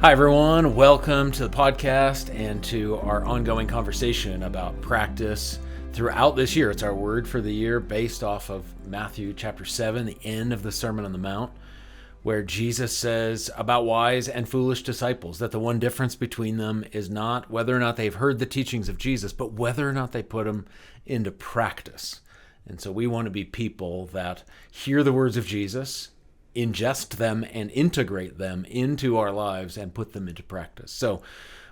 Hi, everyone. Welcome to the podcast and to our ongoing conversation about practice throughout this year. It's our word for the year based off of Matthew chapter 7, the end of the Sermon on the Mount, where Jesus says about wise and foolish disciples that the one difference between them is not whether or not they've heard the teachings of Jesus, but whether or not they put them into practice. And so we want to be people that hear the words of Jesus, ingest them and integrate them into our lives and put them into practice. So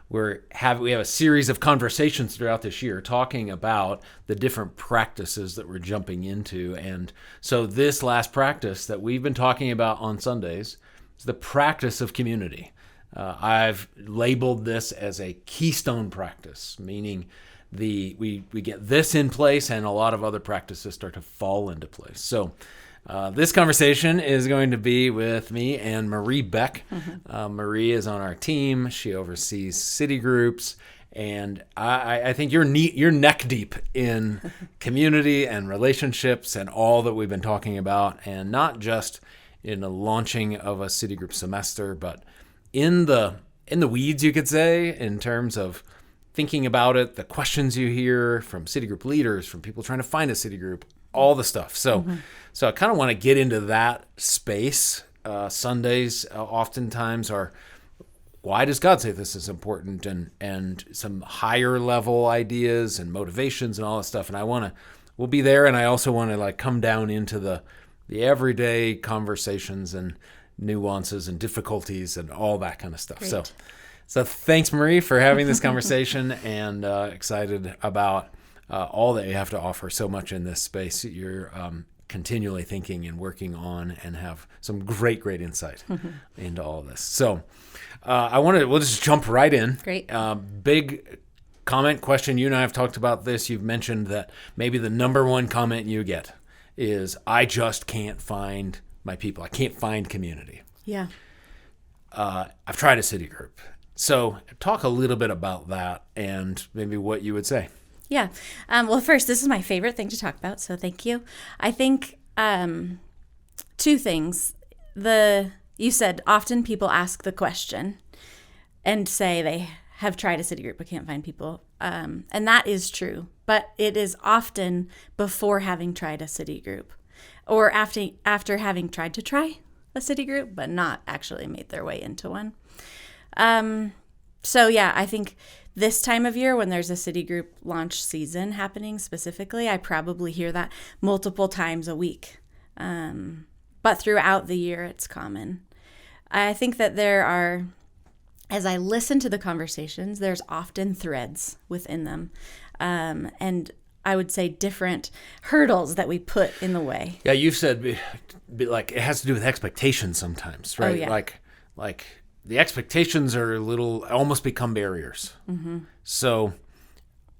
we have a series of conversations throughout this year talking about the different practices that we're jumping into. And so this last practice that we've been talking about on Sundays is the practice of community. I've labeled this as a keystone practice, meaning we get this in place and a lot of other practices start to fall into place. So this conversation is going to be with me and Marie Beck. Marie is on our team. She oversees city groups, and I think you're neck deep in community and relationships and all that we've been talking about, and not just in the launching of a city group semester, but in the weeds, you could say, in terms of thinking about it, the questions you hear from city group leaders, from people trying to find a city group, all the stuff. So I kind of want to get into that space. Sundays oftentimes are, why does God say this is important, and some higher level ideas and motivations and all that stuff. And we'll be there. And I also want to come down into the everyday conversations and nuances and difficulties and all that kind of stuff. Great. So thanks, Marie, for having this conversation, and excited about all that you have to offer. So much in this space you're continually thinking and working on, and have some great insight into all of this. So we'll just jump right in. Great. Big comment question. You and I have talked about this. You've mentioned that maybe the number one comment you get is, I just can't find my people. I can't find community. Yeah. I've tried a city group. So talk a little bit about that and maybe what you would say. Yeah. Well, first, this is my favorite thing to talk about, so thank you. I think two things. You said often people ask the question and say they have tried a city group but can't find people. And that is true, but it is often before having tried a city group, or after having tried to try a city group but not actually made their way into one. So yeah, I think this time of year when there's a city group launch season happening specifically, I probably hear that multiple times a week. But throughout the year, it's common. I think that there are, as I listen to the conversations, there's often threads within them. And I would say different hurdles that we put in the way. Yeah, you've said it has to do with expectations sometimes, right? Oh, yeah. Like the expectations are almost become barriers. So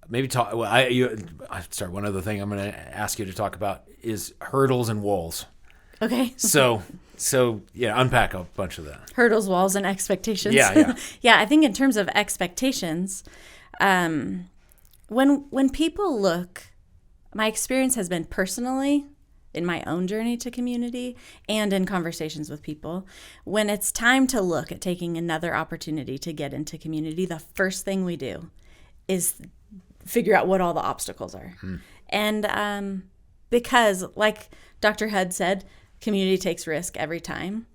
maybe talk. Well, one other thing I'm going to ask you to talk about is hurdles and walls. Okay. So yeah, unpack a bunch of that. Hurdles, walls, and expectations. Yeah. Yeah, I think in terms of expectations, when people look, my experience has been personally, in my own journey to community and in conversations with people, when it's time to look at taking another opportunity to get into community, the first thing we do is figure out what all the obstacles are. And because, like Dr. Hudd said, community takes risk every time.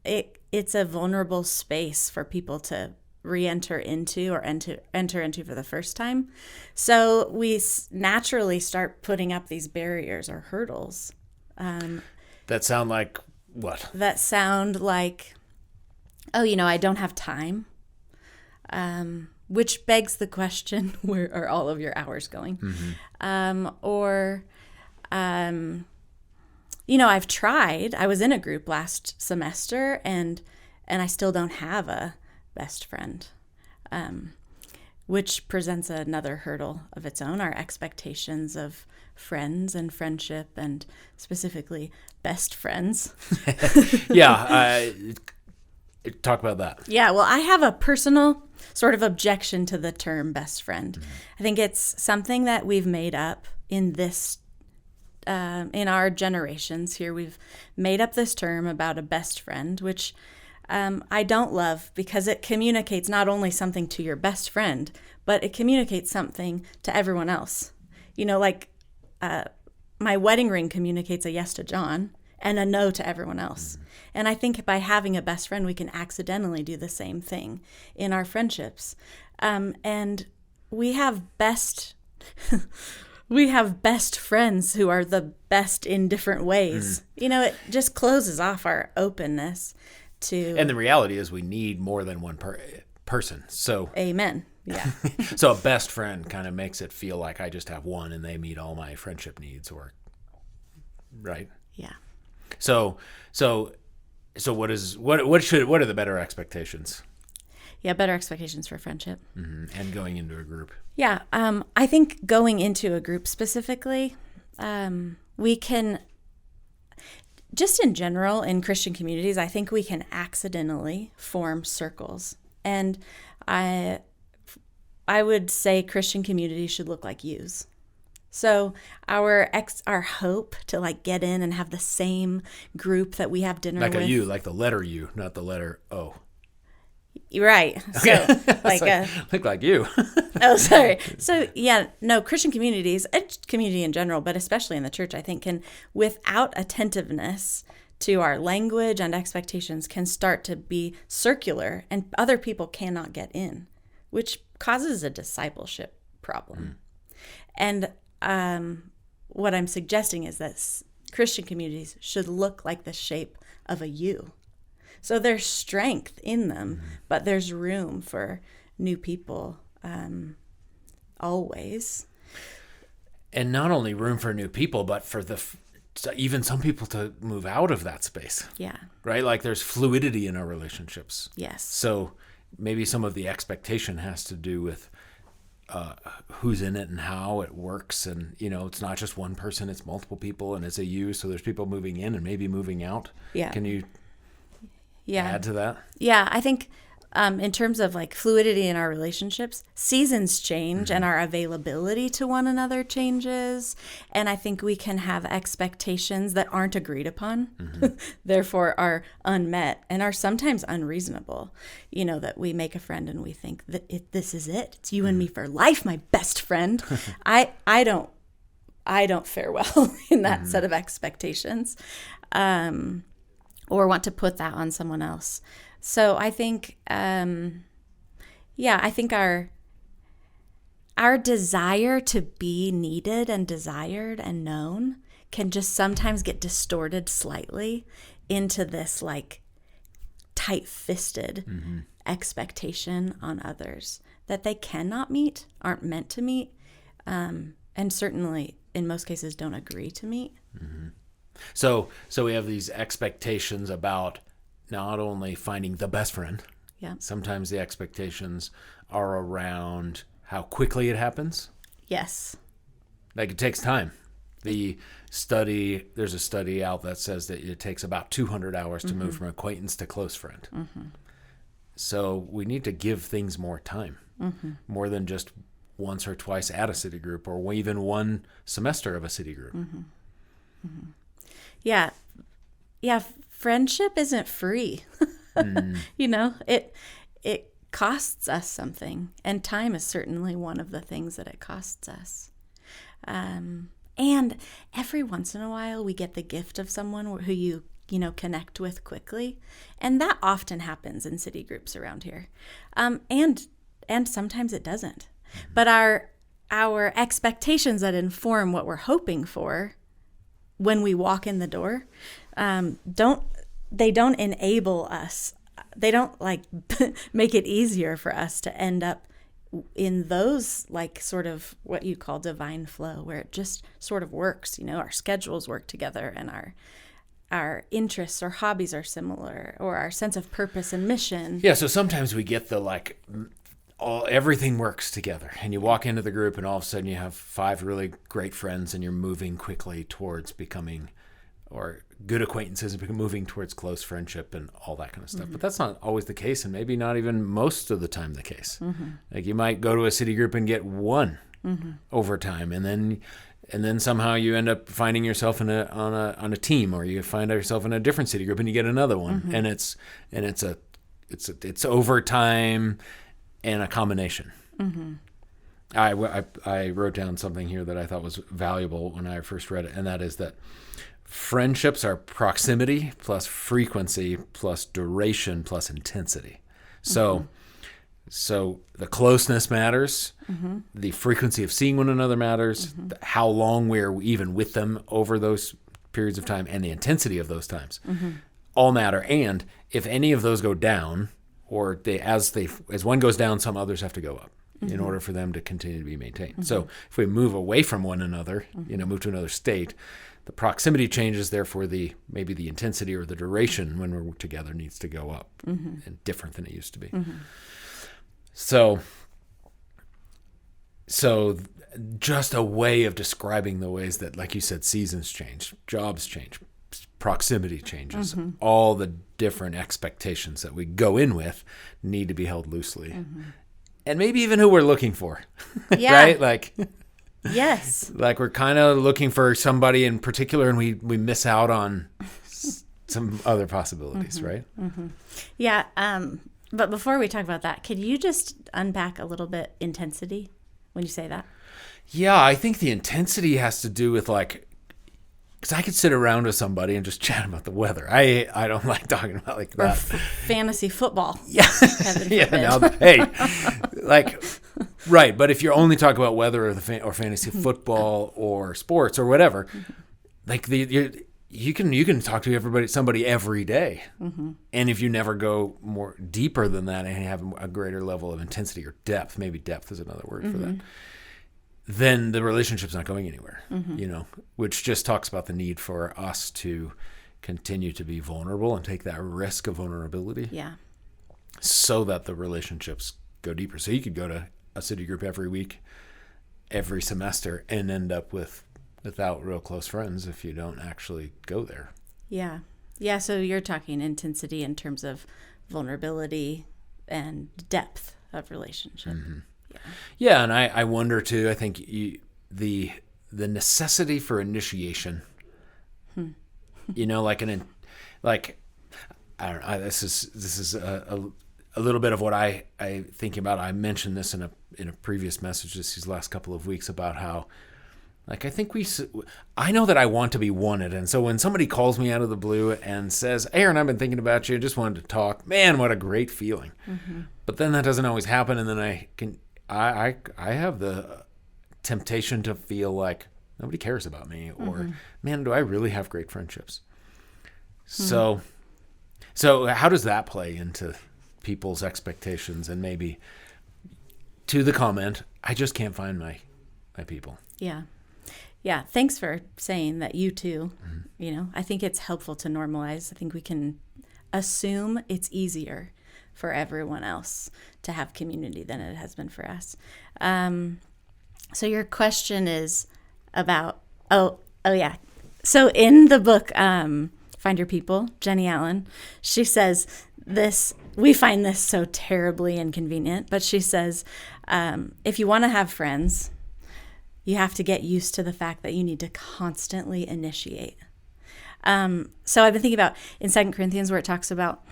It's a vulnerable space for people to re-enter into, or enter into for the first time. So we naturally start putting up these barriers or hurdles. That sound like what? That sound like, I don't have time. Which begs the question, where are all of your hours going? I've tried. I was in a group last semester, and I still don't have a best friend, which presents another hurdle of its own, our expectations of friends and friendship, and specifically best friends. Yeah, talk about that. Yeah, well, I have a personal sort of objection to the term best friend. I think it's something that we've made up in our generations here. We've made up this term about a best friend, which I don't love because it communicates not only something to your best friend, but it communicates something to everyone else. You know, like my wedding ring communicates a yes to John and a no to everyone else. And I think by having a best friend, we can accidentally do the same thing in our friendships. And we have best friends who are the best in different ways. You know, it just closes off our openness to. And the reality is we need more than one person. So Amen. Yeah. so a best friend kind of makes it feel like I just have one and they meet all my friendship needs, or right? Yeah. So what are the better expectations? Yeah, better expectations for friendship. And going into a group. Yeah, I think going into a group specifically, we can, just in general in Christian communities, I think we can accidentally form circles. And I would say Christian communities should look like U's. So our hope to like get in and have the same group that we have dinner like with. Like a U, like the letter U, not the letter O. Right. Okay. So look like you. Oh, sorry. So yeah, no, Christian communities, community in general, but especially in the church, I think can, without attentiveness to our language and expectations, can start to be circular and other people cannot get in, which causes a discipleship problem. And what I'm suggesting is that Christian communities should look like the shape of a U. So there's strength in them, but there's room for new people always. And not only room for new people, but for even some people to move out of that space. Yeah. Right? Like there's fluidity in our relationships. Yes. So maybe some of the expectation has to do with who's in it and how it works. And, you know, it's not just one person, it's multiple people and it's a you. So there's people moving in and maybe moving out. Yeah. Can you add to that? Yeah, I think in terms of like fluidity in our relationships, seasons change and our availability to one another changes. And I think we can have expectations that aren't agreed upon, therefore are unmet and are sometimes unreasonable. You know, that we make a friend and we think that this is it. It's you and me for life, my best friend. I don't fare well in that set of expectations. Or want to put that on someone else. So I think, I think our desire to be needed and desired and known can just sometimes get distorted slightly into this like tight-fisted expectation on others that they cannot meet, aren't meant to meet, and certainly in most cases don't agree to meet. So we have these expectations about not only finding the best friend. Yeah. Sometimes the expectations are around how quickly it happens. Yes. Like it takes time. There's a study out that says that it takes about 200 hours to move from acquaintance to close friend. So we need to give things more time, more than just once or twice at a city group or even one semester of a city group. Yeah. Friendship isn't free. You know, it costs us something, and time is certainly one of the things that it costs us. And every once in a while, we get the gift of someone who you connect with quickly, and that often happens in city groups around here. And sometimes it doesn't. But our expectations that inform what we're hoping for when we walk in the door, don't enable us. They don't like make it easier for us to end up in those like sort of what you call divine flow, where it just sort of works. You know, our schedules work together and our interests or hobbies are similar, or our sense of purpose and mission. Yeah. So sometimes we get the like everything works together, and you walk into the group and all of a sudden you have 5 really great friends and you're moving quickly towards becoming, or good acquaintances and moving towards close friendship and all that kind of stuff. But that's not always the case, and maybe not even most of the time the case. Like you might go to a city group and get one over time, and then somehow you end up finding yourself on a team, or you find yourself in a different city group and you get another one, and it's a it's overtime and a combination. Mm-hmm. I wrote down something here that I thought was valuable when I first read it, and that is that friendships are proximity plus frequency plus duration plus intensity. So the closeness matters, the frequency of seeing one another matters, how long we're even with them over those periods of time, and the intensity of those times all matter. And if any of those go down, or as one goes down, some others have to go up in order for them to continue to be maintained. So if we move away from one another, move to another state, the proximity changes, therefore maybe the intensity or the duration when we're together needs to go up and different than it used to be. So just a way of describing the ways that, like you said, seasons change, jobs change, proximity changes, all the different expectations that we go in with need to be held loosely. And maybe even who we're looking for, right? Like, yes, like we're kind of looking for somebody in particular, and we miss out on some other possibilities, right? Yeah. But before we talk about that, could you just unpack a little bit intensity when you say that? Yeah, I think the intensity has to do with because I could sit around with somebody and just chat about the weather. I don't like talking about like that. Or fantasy football. Yeah. Hey, right. But if you're only talking about weather or fantasy football or sports or whatever, like you can talk to somebody every day. And if you never go more deeper than that and have a greater level of intensity or depth, maybe depth is another word for that, then the relationship's not going anywhere, which just talks about the need for us to continue to be vulnerable and take that risk of vulnerability. Yeah. So that the relationships go deeper. So you could go to a city group every week, every semester, and end up without real close friends if you don't actually go there. Yeah. Yeah. So you're talking intensity in terms of vulnerability and depth of relationship. Yeah, and I wonder too. I think the necessity for initiation. I don't know. This is a little bit of what I think about. I mentioned this in a previous message these last couple of weeks about how, I know that I want to be wanted, and so when somebody calls me out of the blue and says, "Aaron, I've been thinking about you. Just wanted to talk," man, what a great feeling. But then that doesn't always happen, and then I have the temptation to feel like nobody cares about me, or man, do I really have great friendships? So how does that play into people's expectations? And maybe to the comment, I just can't find my people. Yeah. Thanks for saying that. You too. I think it's helpful to normalize. I think we can assume it's easier for everyone else to have community than it has been for us. So your question is about, oh yeah. So in the book, Find Your People, Jenny Allen, she says this, we find this so terribly inconvenient, but she says, if you want to have friends, you have to get used to the fact that you need to constantly initiate. So I've been thinking about in 2 Corinthians where it talks about,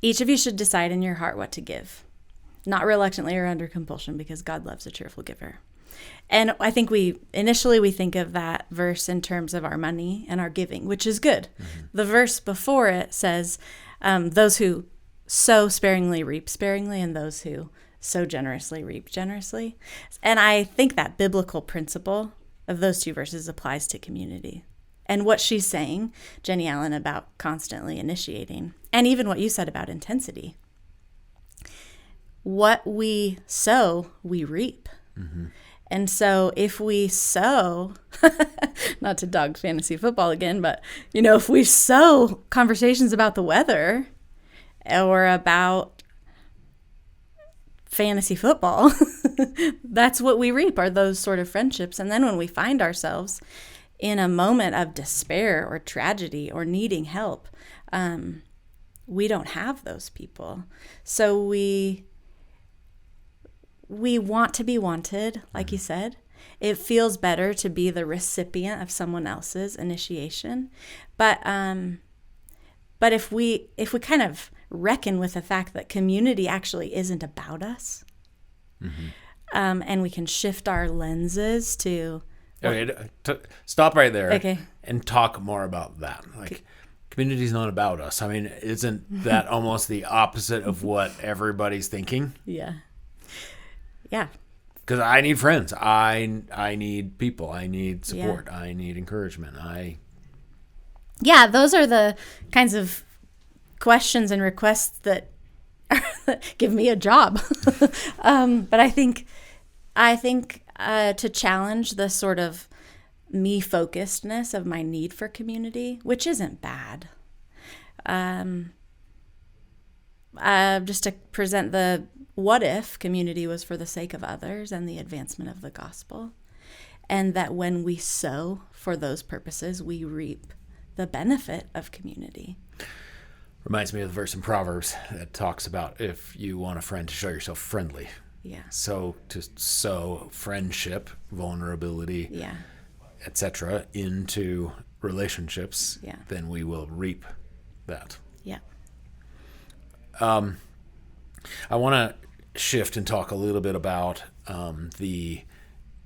each of you should decide in your heart what to give, not reluctantly or under compulsion, because God loves a cheerful giver. And I think we think of that verse in terms of our money and our giving, which is good. The verse before it says, those who sow sparingly reap sparingly, and those who sow generously reap generously. And I think that biblical principle of those two verses applies to community. And what she's saying, Jenny Allen, about constantly initiating, and even what you said about intensity. What we sow, we reap. And so if we sow, not to dog fantasy football again, but, if we sow conversations about the weather or about fantasy football, that's what we reap, are those sort of friendships. And then when we find ourselves in a moment of despair or tragedy or needing help, we don't have those people. So we want to be wanted, like you said. It feels better to be the recipient of someone else's initiation. But if we kind of reckon with the fact that community actually isn't about us. And we can shift our lenses to... Okay, stop right there. Okay. And talk more about that. Like, community's not about us. I mean, isn't that almost the opposite of what everybody's thinking? Yeah. Because I need friends. I need people. I need support. I need encouragement. Yeah, those are the kinds of questions and requests that give me a job. But I think to challenge the sort of me-focusedness of my need for community, which isn't bad. Just to present the what if community was for the sake of others and the advancement of the gospel, and that when we sow for those purposes, we reap the benefit of community. Reminds me of the verse in Proverbs that talks about if you want a friend, to show yourself friendly. Yeah. So to sow friendship, vulnerability, etc., into relationships, then we will reap that. Yeah. I want to shift and talk a little bit about the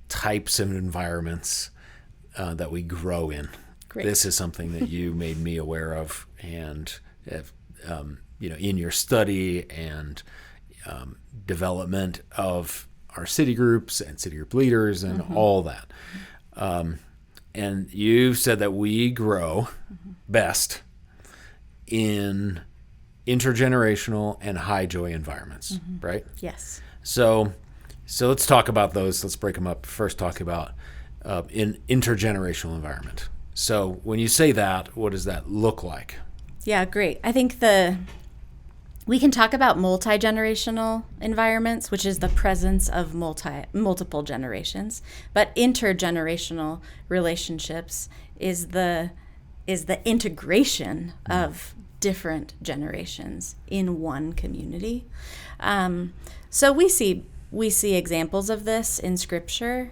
types of environments that we grow in. Great. This is something that you made me aware of, and in your study and development of our city groups and city group leaders and all that. And you said that we grow best in intergenerational and high joy environments, right? Yes. So let's talk about those. Let's break them up. First, talk about in intergenerational environment. So when you say that, what does that look like? Yeah, great. I think we can talk about multi-generational environments, which is the presence of multiple generations, but intergenerational relationships is the integration of different generations in one community. So we see examples of this in Scripture.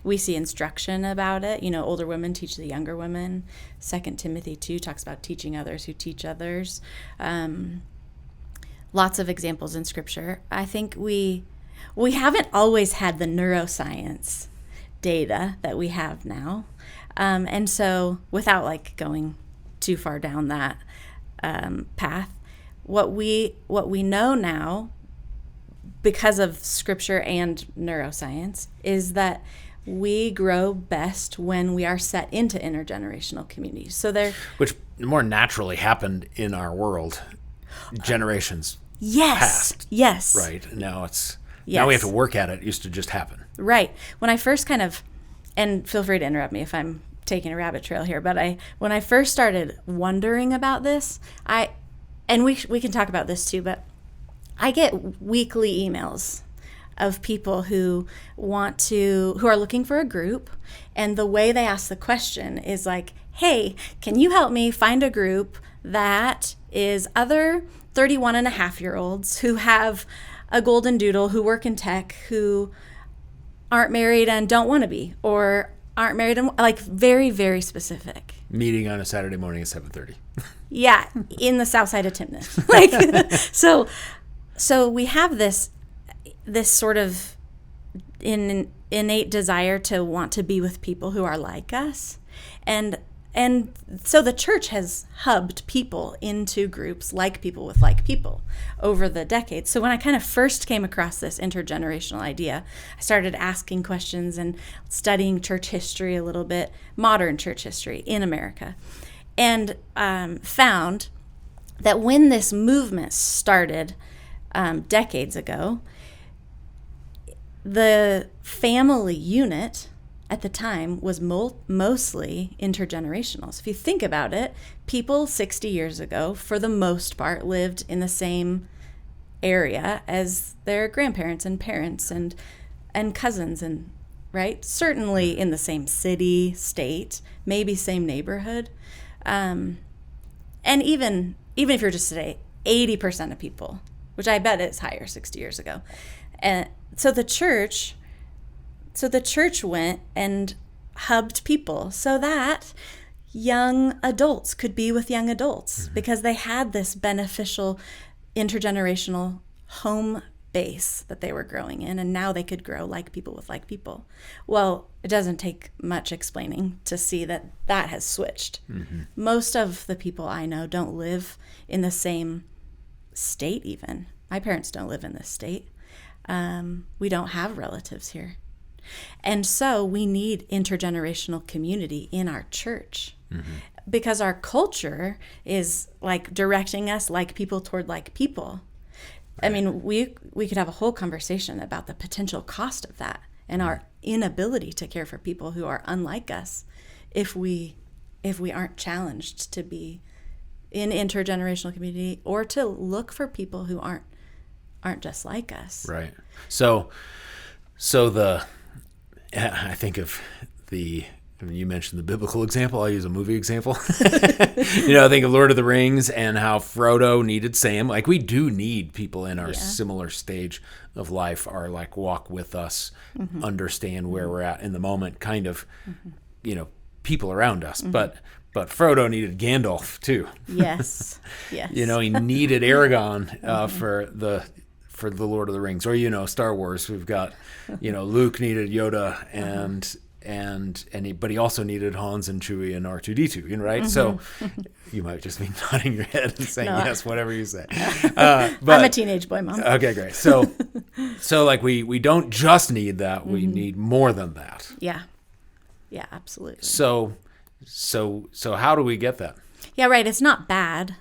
We see instruction about it. Older women teach the younger women. 2 Timothy 2 talks about teaching others who teach others. Lots of examples in Scripture. I think we haven't always had the neuroscience data that we have now. And so without going too far down that path, what we know now, because of Scripture and neuroscience, is that we grow best when we are set into intergenerational communities. Which more naturally happened in our world generations past. Yes. Right. Now now we have to work at it. It used to just happen. Right. When I first and feel free to interrupt me if I'm taking a rabbit trail here, but when I first started wondering about this, and we can talk about this too, but I get weekly emails of people who are looking for a group, and the way they ask the question is like, hey, can you help me find a group that is other 31-and-a-half-year-olds who have a golden doodle, who work in tech, who aren't married and don't want to be, or aren't married and very, very specific. Meeting on a Saturday morning at 7:30. Yeah, in the south side of Timnath. So we have this sort of innate desire to want to be with people who are like us. And so the church has hubbed people into groups like people with like people over the decades. So when I kind of first came across this intergenerational idea, I started asking questions and studying church history a little bit, modern church history in America, and found that when this movement started decades ago, the family unit at the time was mostly intergenerational. So if you think about it, people 60 years ago, for the most part, lived in the same area as their grandparents and parents and cousins, and right? Certainly in the same city, state, maybe same neighborhood. And even if you're just today, 80% of people, which I bet is higher 60 years ago. And so the church went and hubbed people so that young adults could be with young adults because they had this beneficial intergenerational home base that they were growing in, and now they could grow like people with like people. Well, it doesn't take much explaining to see that that has switched. Most of the people I know don't live in the same state even. My parents don't live in this state. We don't have relatives here. And so we need intergenerational community in our church because our culture is like directing us like people toward like people. I mean, we could have a whole conversation about the potential cost of that and our inability to care for people who are unlike us if we aren't challenged to be in intergenerational community or to look for people who aren't just like us. Right. So I think of you mentioned the biblical example. I'll use a movie example. I think of Lord of the Rings and how Frodo needed Sam. Like, we do need people in our similar stage of life, our like walk with us, understand where we're at in the moment, kind of, people around us. But Frodo needed Gandalf too. Yes. Yes. He needed Aragorn for the Lord of the Rings, or Star Wars. We've got Luke needed Yoda but he also needed Hans and Chewie and R2-D2, right? So you might just be nodding your head and saying yes, whatever you say. But I'm a teenage boy, Mom. Okay, great. So like we don't just need that; we need more than that. Yeah, absolutely. So how do we get that? Yeah, right. It's not bad.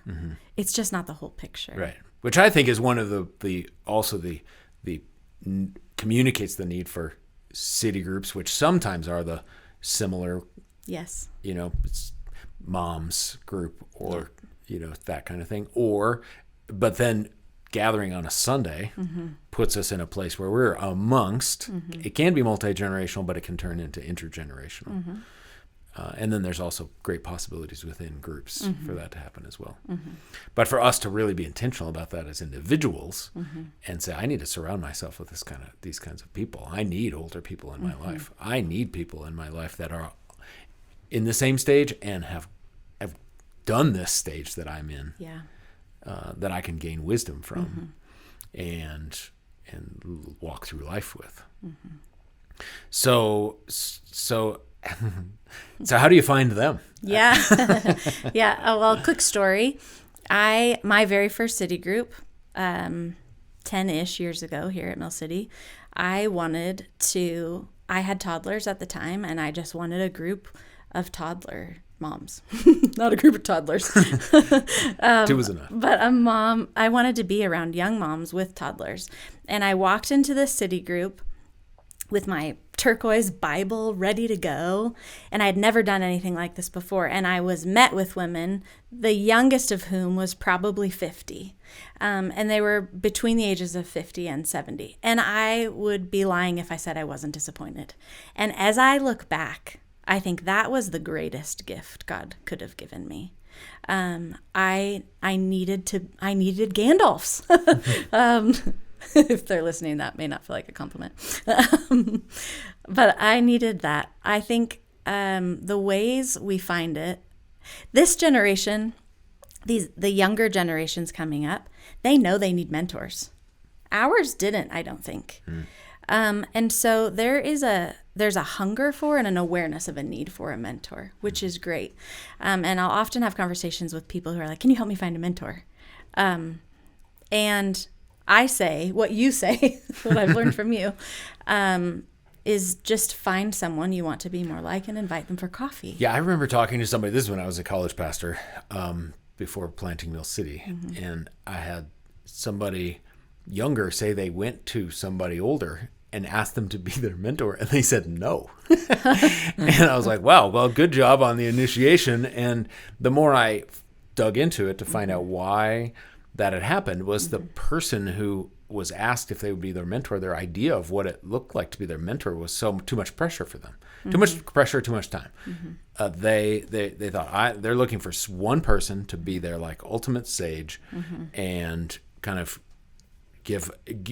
It's just not the whole picture. Right. Which I think is one of the communicates the need for city groups, which sometimes are the similar, yes, moms group or that kind of thing. But then gathering on a Sunday puts us in a place where we're amongst. It can be multi-generational, but it can turn into intergenerational. And then there's also great possibilities within groups for that to happen as well. But for us to really be intentional about that as individuals and say, I need to surround myself with these kinds of people. I need older people in my life. I need people in my life that are in the same stage and have done this stage that I'm in, that I can gain wisdom from and walk through life with. So how do you find them? Yeah. Well, quick story. My very first city group, 10-ish years ago here at Mill City, I had toddlers at the time, and I just wanted a group of toddler moms, not a group of toddlers. Two was enough. But I wanted to be around young moms with toddlers. And I walked into this city group with my turquoise Bible ready to go. And I had never done anything like this before. And I was met with women, the youngest of whom was probably 50. And they were between the ages of 50 and 70. And I would be lying if I said I wasn't disappointed. And as I look back, I think that was the greatest gift God could have given me. I needed Gandalfs. If they're listening, that may not feel like a compliment. But I needed that. I think the ways we find it, this generation, the younger generations coming up, they know they need mentors. Ours didn't, I don't think. And so there's a hunger for and an awareness of a need for a mentor, which is great. And I'll often have conversations with people who are like, can you help me find a mentor? And I say what you say, what I've learned from you, is just find someone you want to be more like and invite them for coffee. Yeah, I remember talking to somebody, this is when I was a college pastor, before planting Mill City, and I had somebody younger say they went to somebody older and asked them to be their mentor, and they said no. And I was like, wow, well, good job on the initiation. And the more I dug into it to find out why that had happened was the person who was asked if they would be their mentor, their idea of what it looked like to be their mentor was too much pressure for them. Too much pressure, too much time. They thought they're looking for one person to be their like ultimate sage and kind of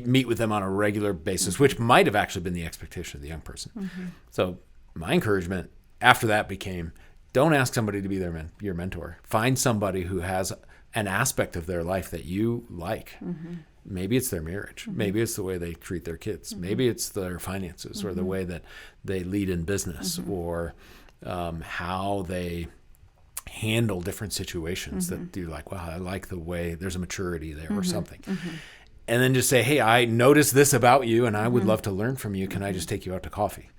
meet with them on a regular basis, which might have actually been the expectation of the young person. So my encouragement after that became, don't ask somebody to be your mentor. Find somebody who has an aspect of their life that you like. Maybe it's their marriage. Maybe it's the way they treat their kids. Maybe it's their finances or the way that they lead in business or how they handle different situations that you're like, wow, I like the way there's a maturity there or something. And then just say, hey, I noticed this about you and I would love to learn from you. Can I just take you out to coffee?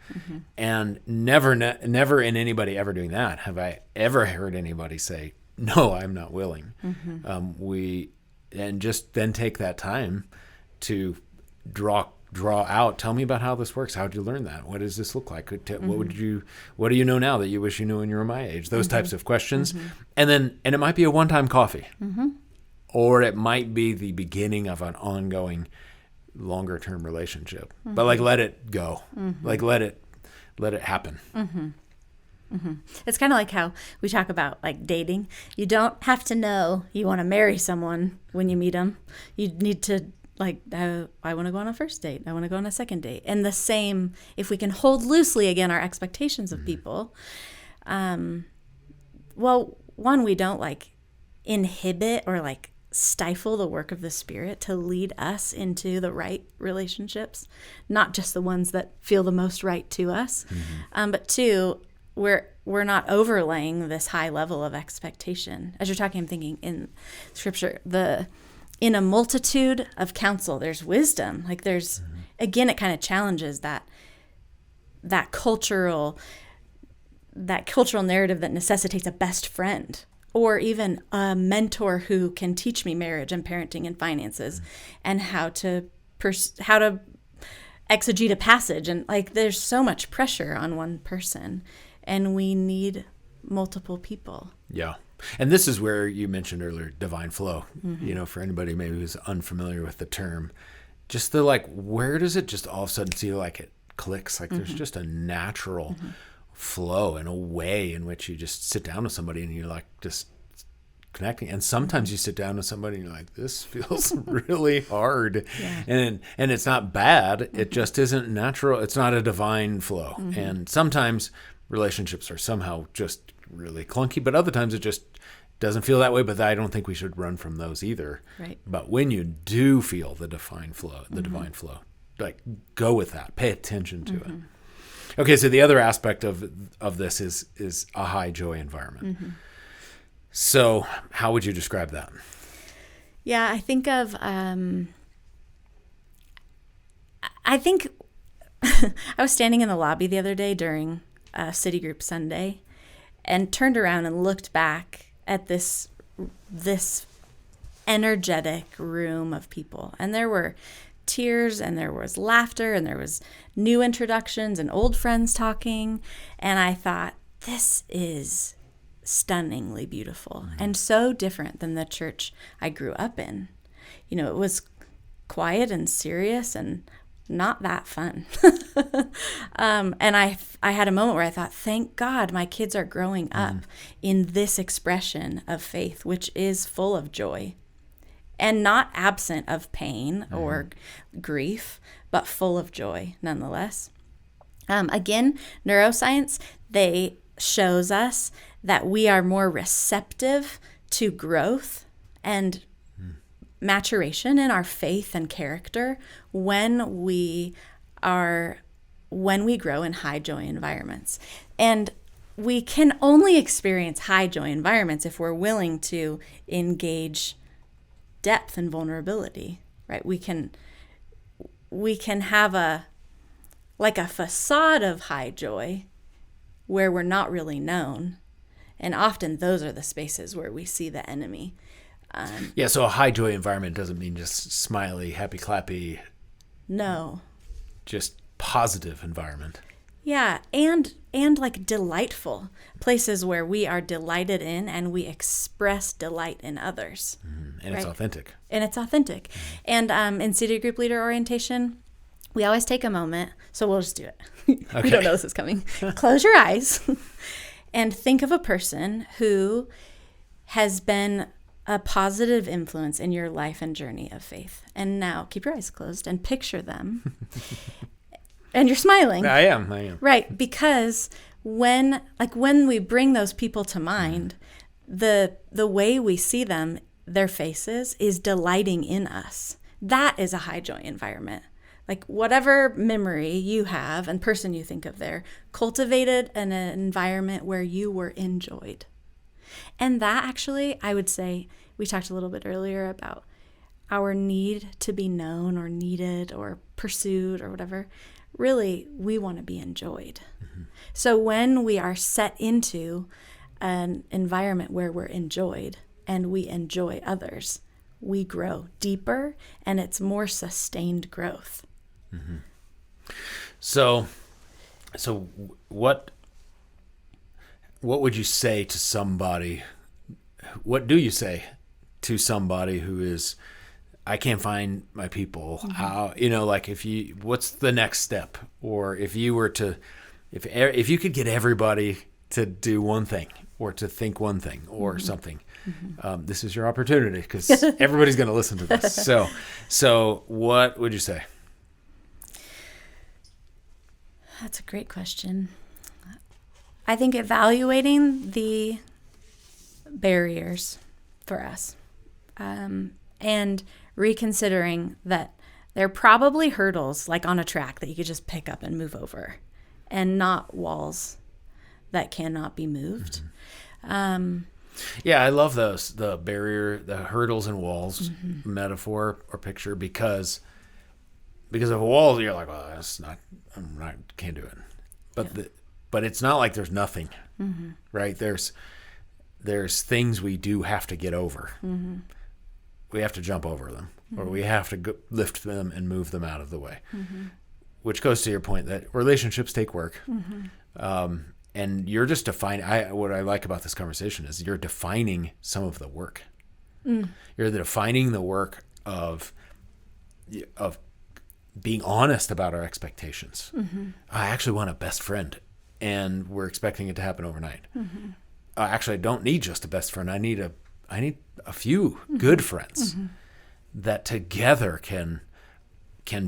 And never in anybody ever doing that have I ever heard anybody say, no, I'm not willing. And just then take that time to draw out. Tell me about how this works. How did you learn that? What does this look like? What do you know now that you wish you knew when you were my age? Those types of questions. And it might be a one-time coffee. Or it might be the beginning of an ongoing, longer-term relationship. But like, let it go. Like, let it happen. It's kind of like how we talk about like dating. You don't have to know you want to marry someone when you meet them. You need to like, I want to go on a first date. I want to go on a second date. And the same, if we can hold loosely again our expectations of people. Well, one, we don't like inhibit or like stifle the work of the Spirit to lead us into the right relationships, not just the ones that feel the most right to us. But two, we're not overlaying this high level of expectation. As you're talking, I'm thinking in Scripture, in a multitude of counsel, there's wisdom. Like there's, again, it kind of challenges that cultural narrative that necessitates a best friend or even a mentor who can teach me marriage and parenting and finances and how to exegete a passage. And like, there's so much pressure on one person and we need multiple people. Yeah. And this is where you mentioned earlier, divine flow, for anybody maybe who's unfamiliar with the term, just the like, where does it just all of a sudden feel like it clicks? Like there's just a natural flow and a way in which you just sit down with somebody and you're like just connecting. And sometimes you sit down with somebody and you're like, this feels really hard. And it's not bad. It just isn't natural. It's not a divine flow. And sometimes relationships are somehow just really clunky, but other times it just doesn't feel that way. But I don't think we should run from those either. Right. But when you do feel the divine flow, like go with that, pay attention to it. Okay, so the other aspect of this is a high joy environment. So how would you describe that? Yeah, I think of, I was standing in the lobby the other day during City Group Sunday and turned around and looked back at this energetic room of people. And there were tears and there was laughter and there was new introductions and old friends talking. And I thought, this is stunningly beautiful and so different than the church I grew up in. It was quiet and serious and not that fun. And I had a moment where I thought, thank God my kids are growing up in this expression of faith, which is full of joy. And not absent of pain or grief, but full of joy nonetheless. Again, neuroscience, they shows us that we are more receptive to growth and maturation in our faith and character when we grow in high joy environments. And we can only experience high joy environments if we're willing to engage depth and vulnerability, right? We can have a facade of high joy where we're not really known. And often those are the spaces where we see the enemy. So a high joy environment doesn't mean just smiley, happy, clappy. No. Just positive environment. Yeah, and like delightful places where we are delighted in and we express delight in others. And it's authentic. And it's authentic. And in City Group Leader Orientation, we always take a moment. So we'll just do it. Okay. You don't know this is coming. Close your eyes and think of a person who has been a positive influence in your life and journey of faith. And now keep your eyes closed and picture them. And you're smiling. I am. Right, because when we bring those people to mind, the way we see them, their faces, is delighting in us. That is a high joy environment. Like whatever memory you have and person you think of there, cultivated in an environment where you were enjoyed. And that actually, I would say, we talked a little bit earlier about our need to be known or needed or pursued or whatever. Really, we want to be enjoyed. Mm-hmm. So when we are set into an environment where we're enjoyed and we enjoy others, we grow deeper and it's more sustained growth. Mm-hmm. So what would you say to somebody? What do you say to somebody who is, I can't find my people? Mm-hmm. What's the next step? Or if you were to, if you could get everybody to do one thing or to think one thing or mm-hmm. something, mm-hmm. This is your opportunity because everybody's going to listen to this. So what would you say? That's a great question. I think evaluating the barriers for us and reconsidering that they're probably hurdles like on a track that you could just pick up and move over and not walls that cannot be moved. Mm-hmm. Yeah, I love those, the barrier, the hurdles and walls mm-hmm. metaphor or picture because of a wall, you're like, well, can't do it. But it's not like there's nothing, mm-hmm. right? There's things we do have to get over. Mm-hmm. We have to jump over them, mm-hmm. or we have to lift them and move them out of the way. Mm-hmm. Which goes to your point that relationships take work. Mm-hmm. And you're just defining, what I like about this conversation is you're defining some of the work. Mm. You're defining the work of being honest about our expectations. Mm-hmm. I actually want a best friend, and we're expecting it to happen overnight. Mm-hmm. Actually, I don't need just a best friend. I need a few mm-hmm. good friends mm-hmm. that together can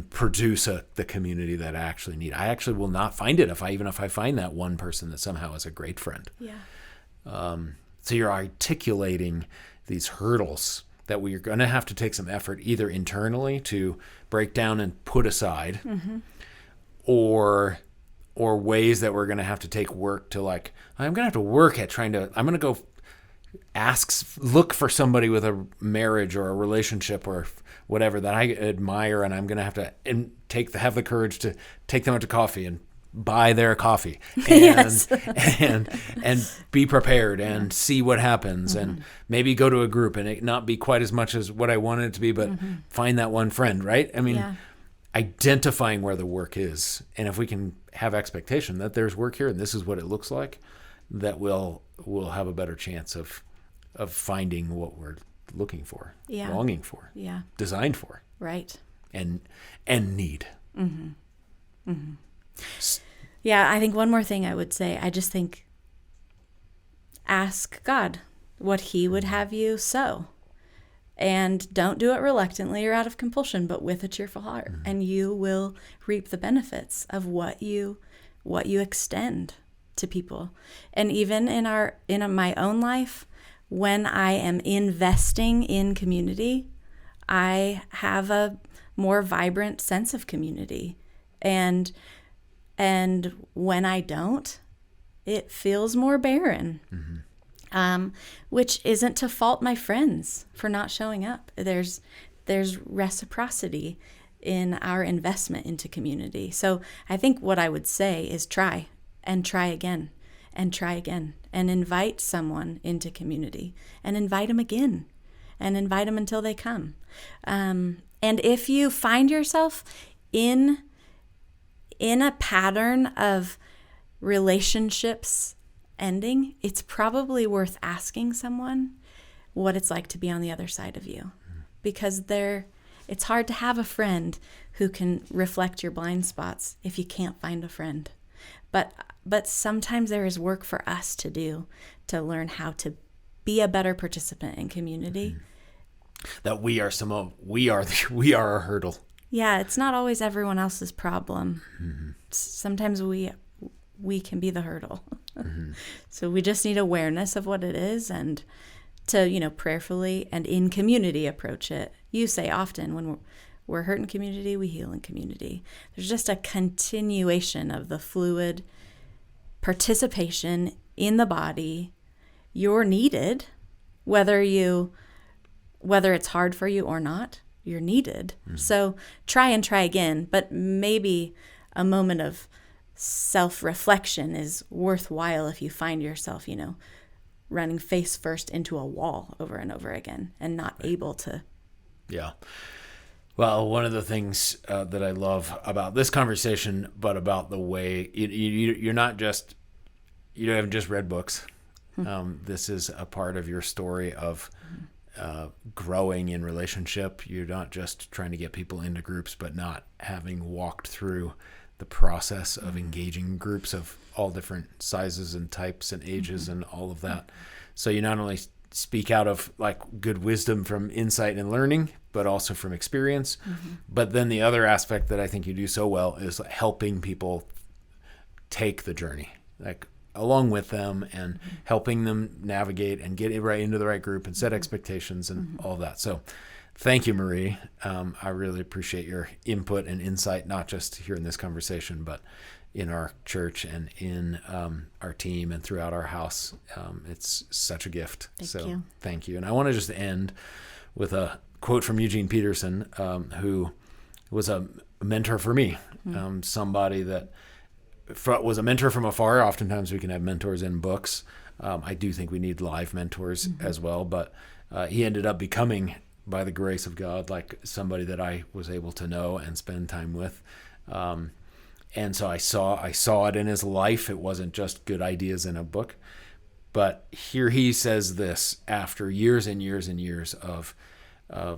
produce the community that I actually need. I actually will not find it if I find that one person that somehow is a great friend. Yeah. So you're articulating these hurdles that we're going to have to take some effort either internally to break down and put aside, mm-hmm. or ways that we're going to have to take work to, like, I'm going to have to work at I'm going to go look for somebody with a marriage or a relationship or whatever that I admire, and I'm going to have to have the courage to take them out to coffee and buy their coffee and and be prepared and see what happens, mm-hmm. and maybe go to a group and it not be quite as much as what I wanted it to be, but mm-hmm. find that one friend, right? I mean, identifying where the work is, and if we can have expectation that there's work here and this is what it looks like, that we'll have a better chance of finding what we're looking for, longing for, designed for, right, and need. Mm-hmm. Mm-hmm. Yeah, I think one more thing I would say, I just think ask God what he would have you sow. And don't do it reluctantly or out of compulsion, but with a cheerful heart. Mm-hmm. And you will reap the benefits of what you extend to people. And even in my own life, when I am investing in community, I have a more vibrant sense of community. And when I don't, it feels more barren. Mm-hmm. Which isn't to fault my friends for not showing up. There's reciprocity in our investment into community. So I think what I would say is try again, and invite someone into community, and invite them again, and invite them until they come. And if you find yourself in a pattern of relationships ending, it's probably worth asking someone what it's like to be on the other side of you, because it's hard to have a friend who can reflect your blind spots if you can't find a friend. But sometimes there is work for us to do to learn how to be a better participant in community. That we are a hurdle. Yeah, it's not always everyone else's problem. Mm-hmm. Sometimes we we can be the hurdle. So we just need awareness of what it is, and to, prayerfully and in community approach it. You say often, when we're hurt in community, we heal in community. There's just a continuation of the fluid participation in the body. You're needed, whether it's hard for you or not, you're needed. So try again, but maybe a moment of self-reflection is worthwhile if you find yourself, running face first into a wall over and over again and not able to. Yeah. Well, one of the things that I love about this conversation, but about the way you haven't just read books. This is a part of your story of growing in relationship. You're not just trying to get people into groups, but not having walked through the process of engaging groups of all different sizes and types and ages and all of that. So you not only speak out of like good wisdom from insight and learning, but also from experience. But then the other aspect that I think you do so well is helping people take the journey, like along with them, and helping them navigate and get it right into the right group and set expectations and all that. So thank you, Marie. I really appreciate your input and insight, not just here in this conversation, but in our church and in our team and throughout our house. It's such a gift. Thank you. And I want to just end with a quote from Eugene Peterson, who was a mentor for me, somebody that was a mentor from afar. Oftentimes we can have mentors in books. I do think we need live mentors as well, but he ended up becoming, by the grace of God, like somebody that I was able to know and spend time with. And so I saw it in his life. It wasn't just good ideas in a book. But here he says this after years and years and years of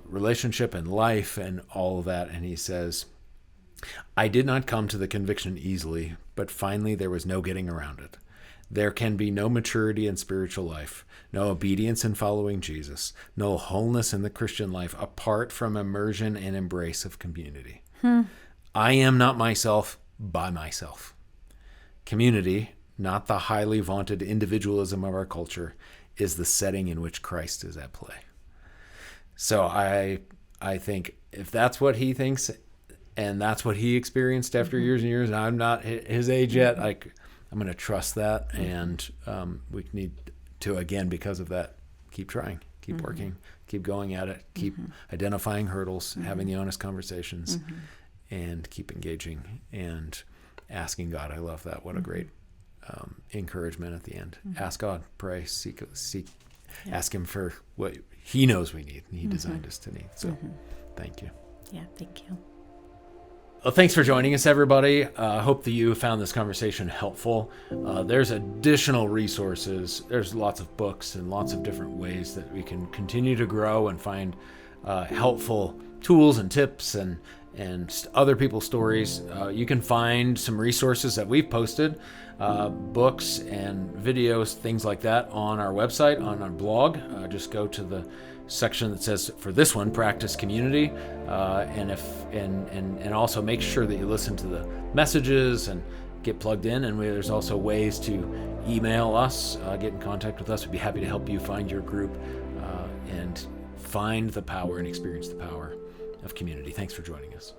relationship and life and all of that. And he says, "I did not come to the conviction easily, but finally there was no getting around it. There can be no maturity in spiritual life, no obedience in following Jesus, no wholeness in the Christian life apart from immersion and embrace of community. I am not myself by myself. Community, not the highly vaunted individualism of our culture, is the setting in which Christ is at play." So I think if that's what he thinks and that's what he experienced after years and years, and I'm not his age yet, I'm going to trust that. And we need to, again, because of that, keep trying, keep working, keep going at it, keep identifying hurdles, having the honest conversations, and keep engaging and asking God. I love that. What a great encouragement at the end. Ask God, pray, seek, ask him for what he knows we need and he designed us to need. So thank you. Yeah, thank you. Well, thanks for joining us, everybody. I hope that you found this conversation helpful. There's additional resources. There's lots of books and lots of different ways that we can continue to grow and find helpful tools and tips and other people's stories. You can find some resources that we've posted, books and videos, things like that, on our website, on our blog. Just go to the section that says, for this one, Practice Community, and also make sure that you listen to the messages and get plugged in. And there's also ways to email us, get in contact with us. We'd be happy to help you find your group and find the power and experience the power of community. Thanks for joining us.